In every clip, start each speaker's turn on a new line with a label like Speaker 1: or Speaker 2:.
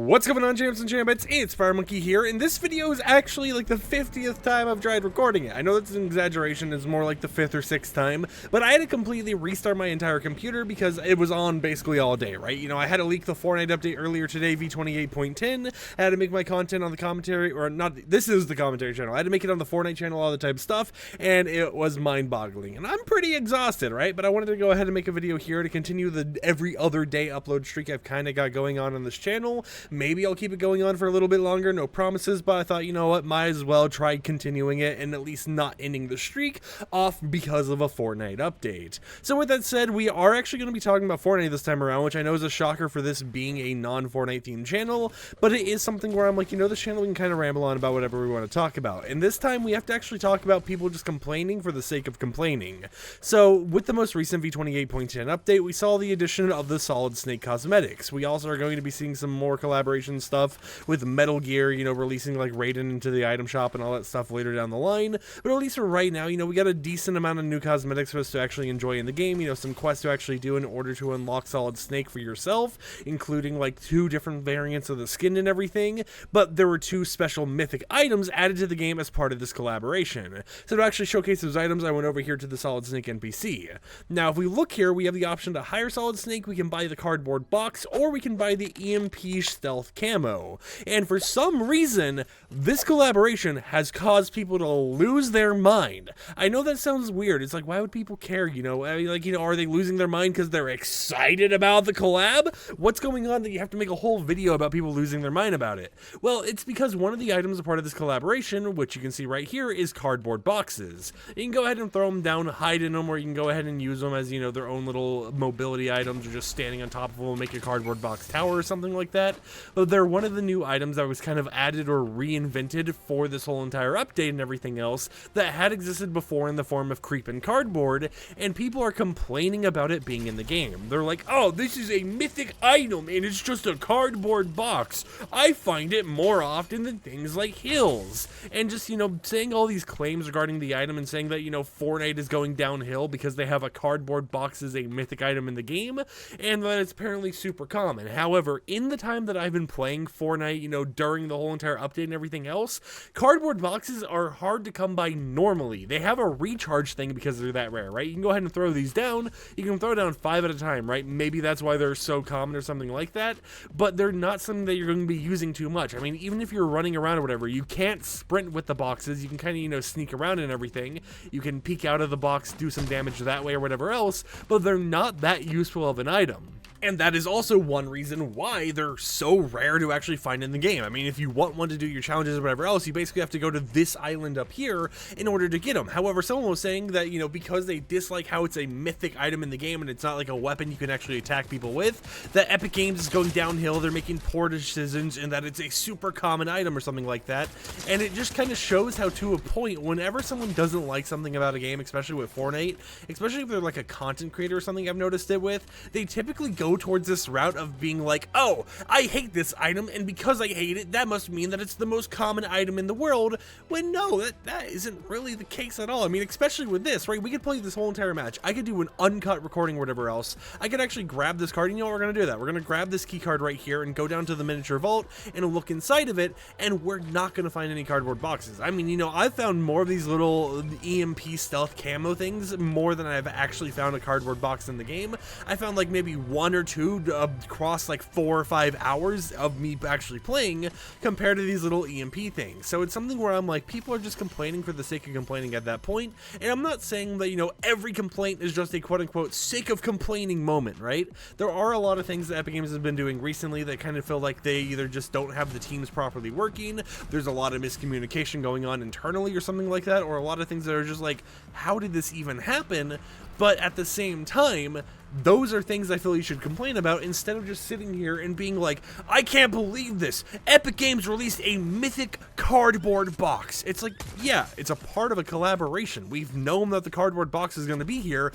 Speaker 1: What's going on, champs and chambits? It's FireMonkey here, and this video is actually like the 50th time I've tried recording it. I know that's an exaggeration, it's more like the 5th or 6th time, but I had to completely restart my entire computer because it was on basically all day, right? You know, I had to leak the Fortnite update earlier today, v28.10, I had to make my content on the commentary, or not, this is the commentary channel, I had to make it on the Fortnite channel, all the type of stuff, and it was mind-boggling, and I'm pretty exhausted, right? But I wanted to go ahead and make a video here to continue the every other day upload streak I've kind of got going on this channel. Maybe I'll keep it going on for a little bit longer, no promises, but I thought, you know what, might as well try continuing it and at least not ending the streak off because of a Fortnite update. So with that said, we are actually going to be talking about Fortnite this time around, which I know is a shocker for this being a non-Fortnite themed channel, but it is something where I'm like, you know, this channel we can kind of ramble on about whatever we want to talk about. And this time we have to actually talk about people just complaining for the sake of complaining. So with the most recent v28.10 update, we saw the addition of the Solid Snake cosmetics. We also are going to be seeing some more collaboration stuff with Metal Gear, you know, releasing like Raiden into the item shop and all that stuff later down the line. But at least for right now, you know, we got a decent amount of new cosmetics for us to actually enjoy in the game, you know, some quests to actually do in order to unlock Solid Snake for yourself, including like 2 different variants of the skin and everything. But there were 2 special mythic items added to the game as part of this collaboration. So to actually showcase those items, I went over here to the Solid Snake NPC. Now, if we look here, we have the option to hire Solid Snake, we can buy the cardboard box, or we can buy the EMP stealth camo. And for some reason, this collaboration has caused people to lose their mind. I know that sounds weird. It's like, why would people care? You know, I mean, like, you know, are they losing their mind because they're excited about the collab? What's going on that you have to make a whole video about people losing their mind about it? Well, it's because one of the items a part of this collaboration, which you can see right here, is cardboard boxes. You can go ahead and throw them down, hide in them, or you can go ahead and use them as, you know, their own little mobility items, or just standing on top of them and make a cardboard box tower or something like that. But they're one of the new items that was kind of added or reinvented for this whole entire update and everything else that had existed before in the form of creep and cardboard, and people are complaining about it being in the game. They're like, oh, this is a mythic item and it's just a cardboard box. I find it more often than things like hills. And just, you know, saying all these claims regarding the item and saying that, you know, Fortnite is going downhill because they have a cardboard box as a mythic item in the game, and that it's apparently super common. However, in the time that I've been playing Fortnite, you know, during the whole entire update and everything else, cardboard boxes are hard to come by normally. They have a recharge thing because they're that rare, right? You can go ahead and throw these down. You can throw down 5 at a time, right? Maybe that's why they're so common or something like that, but they're not something that you're going to be using too much. I mean, even if you're running around or whatever, you can't sprint with the boxes. You can kind of, you know, sneak around and everything. You can peek out of the box, do some damage that way or whatever else, but they're not that useful of an item. And that is also one reason why they're so rare to actually find in the game. I mean, if you want one to do your challenges or whatever else, you basically have to go to this island up here in order to get them. However, someone was saying that, you know, because they dislike how it's a mythic item in the game and it's not like a weapon you can actually attack people with, that Epic Games is going downhill, they're making poor decisions, and that it's a super common item or something like that. And it just kind of shows how, to a point, whenever someone doesn't like something about a game, especially with Fortnite, especially if they're like a content creator or something, I've noticed it with, they typically go towards this route of being like, oh, I hate this item, and because I hate it, that must mean that it's the most common item in the world, when no, that isn't really the case at all. I mean, especially with this, right? We could play this whole entire match. I could do an uncut recording or whatever else. I could actually grab this card, and you know what, we're going to do that. We're going to grab this key card right here and go down to the miniature vault and look inside of it, and we're not going to find any cardboard boxes. I mean, you know, I've found more of these little EMP stealth camo things more than I've actually found a cardboard box in the game. I found like maybe 1 or 2 across like 4 or 5 hours of me actually playing compared to these little EMP things. So it's something where I'm like, people are just complaining for the sake of complaining at that point. And I'm not saying that, you know, every complaint is just a quote-unquote sake of complaining moment, right? There are a lot of things that Epic Games has been doing recently that kind of feel like they either just don't have the teams properly working, there's a lot of miscommunication going on internally or something like that, or a lot of things that are just like, how did this even happen? But at the same time, those are things I feel you should complain about instead of just sitting here and being like, I can't believe this. Epic Games released a mythic cardboard box. It's like, yeah, it's a part of a collaboration. We've known that the cardboard box is going to be here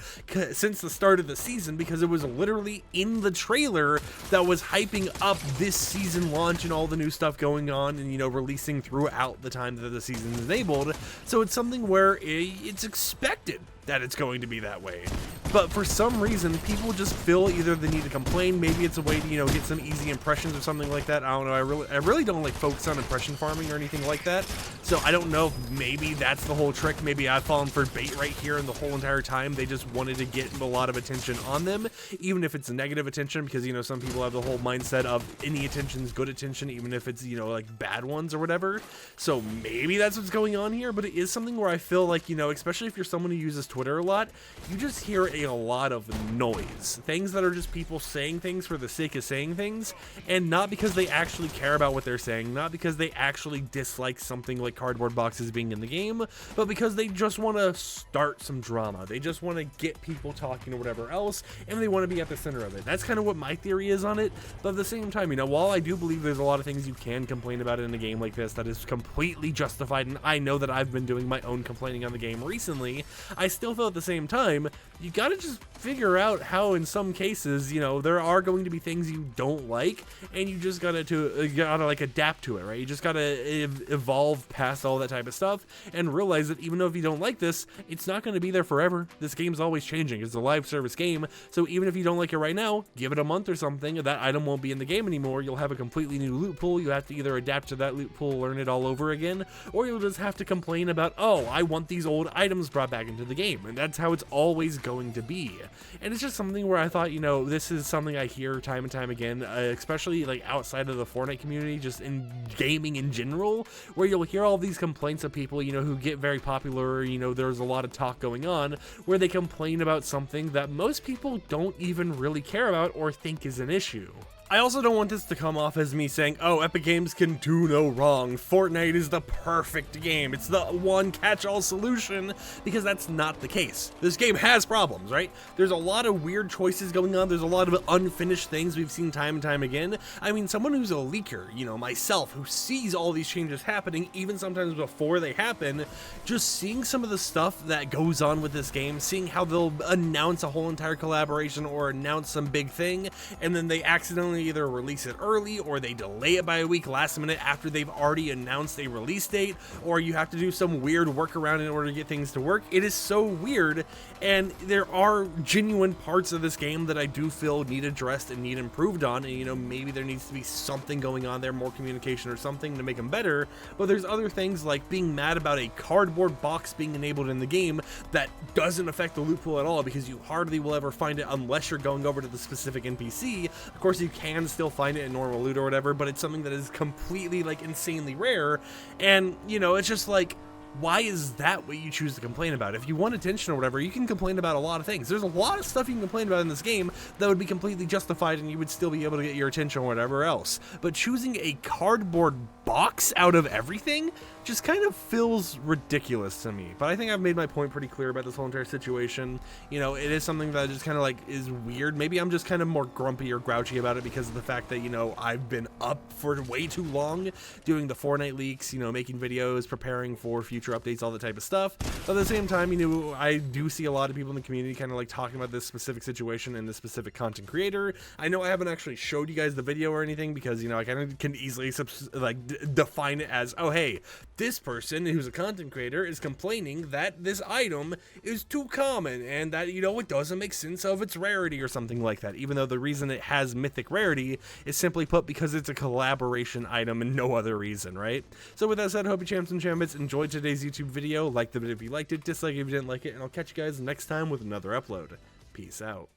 Speaker 1: since the start of the season because it was literally in the trailer that was hyping up this season launch and all the new stuff going on and, you know, releasing throughout the time that the season is enabled. So it's something where it's expected. that it's going to be that way. But for some reason, people just feel either they need to complain, maybe it's a way to, you know, get some easy impressions or something like that. I don't know, I really don't like focus on impression farming or anything like that. So I don't know if maybe that's the whole trick. Maybe I've fallen for bait right here, and the whole entire time they just wanted to get a lot of attention on them, even if it's negative attention, because, you know, some people have the whole mindset of any attention's good attention, even if it's, you know, like bad ones or whatever. So maybe that's what's going on here, but it is something where I feel like, you know, especially if you're someone who uses Twitter a lot, you just hear a lot of noise. Things that are just people saying things for the sake of saying things, and not because they actually care about what they're saying, not because they actually dislike something like cardboard boxes being in the game, but because they just want to start some drama. They just want to get people talking or whatever else, and they want to be at the center of it. That's kind of what my theory is on it. But at the same time, you know, while I do believe there's a lot of things you can complain about in a game like this that is completely justified, and I know that I've been doing my own complaining on the game recently, I still feel at the same time, you gotta just figure out how in some cases, you know, there are going to be things you don't like, and you just gotta like adapt to it, right? You just gotta evolve past all that type of stuff and realize that even though if you don't like this, it's not going to be there forever. This game's always changing. It's a live service game, so even if you don't like it right now, give it a month or something, that item won't be in the game anymore. You'll have a completely new loot pool. You have to either adapt to that loot pool, learn it all over again, or you'll just have to complain about, oh, I want these old items brought back into the game, and that's how it's always going to be. And it's just something where I thought, you know, this is something I hear time and time again, especially like outside of the Fortnite community, just in gaming in general, where you'll hear all these complaints of people, you know, who get very popular, you know, there's a lot of talk going on where they complain about something that most people don't even really care about or think is an issue. I also don't want this to come off as me saying, oh, Epic Games can do no wrong. Fortnite is the perfect game. It's the one catch-all solution, because that's not the case. This game has problems, right? There's a lot of weird choices going on. There's a lot of unfinished things we've seen time and time again. I mean, someone who's a leaker, you know, myself, who sees all these changes happening, even sometimes before they happen, just seeing some of the stuff that goes on with this game, seeing how they'll announce a whole entire collaboration or announce some big thing, and then they accidentally either release it early or they delay it by a week last minute after they've already announced a release date, or you have to do some weird workaround in order to get things to work. It is so weird, and there are genuine parts of this game that I do feel need addressed and need improved on, and, you know, maybe there needs to be something going on there, more communication or something to make them better. But there's other things like being mad about a cardboard box being enabled in the game that doesn't affect the loot pool at all, because you hardly will ever find it unless you're going over to the specific NPC. Of course, you can still find it in normal loot or whatever, but it's something that is completely, like, insanely rare. And, you know, it's just like, why is that what you choose to complain about? If you want attention or whatever, you can complain about a lot of things. There's a lot of stuff you can complain about in this game that would be completely justified, and you would still be able to get your attention or whatever else. But choosing a cardboard box out of everything just kind of feels ridiculous to me. But I think I've made my point pretty clear about this whole entire situation. You know, it is something that just kind of like is weird. Maybe I'm just kind of more grumpy or grouchy about it because of the fact that, you know, I've been up for way too long doing the Fortnite leaks, you know, making videos, preparing for future updates, all that type of stuff. But at the same time, you know, I do see a lot of people in the community kind of like talking about this specific situation and this specific content creator. I know I haven't actually showed you guys the video or anything because, you know, I kind of can easily define it as, oh, hey, this person who's a content creator is complaining that this item is too common and that, you know, it doesn't make sense of its rarity or something like that, even though the reason it has mythic rarity is simply put because it's a collaboration item and no other reason, right? So with that said, I hope you champs and chambits enjoyed today's YouTube video. Like the video if you liked it, dislike it if you didn't like it, and I'll catch you guys next time with another upload. Peace out.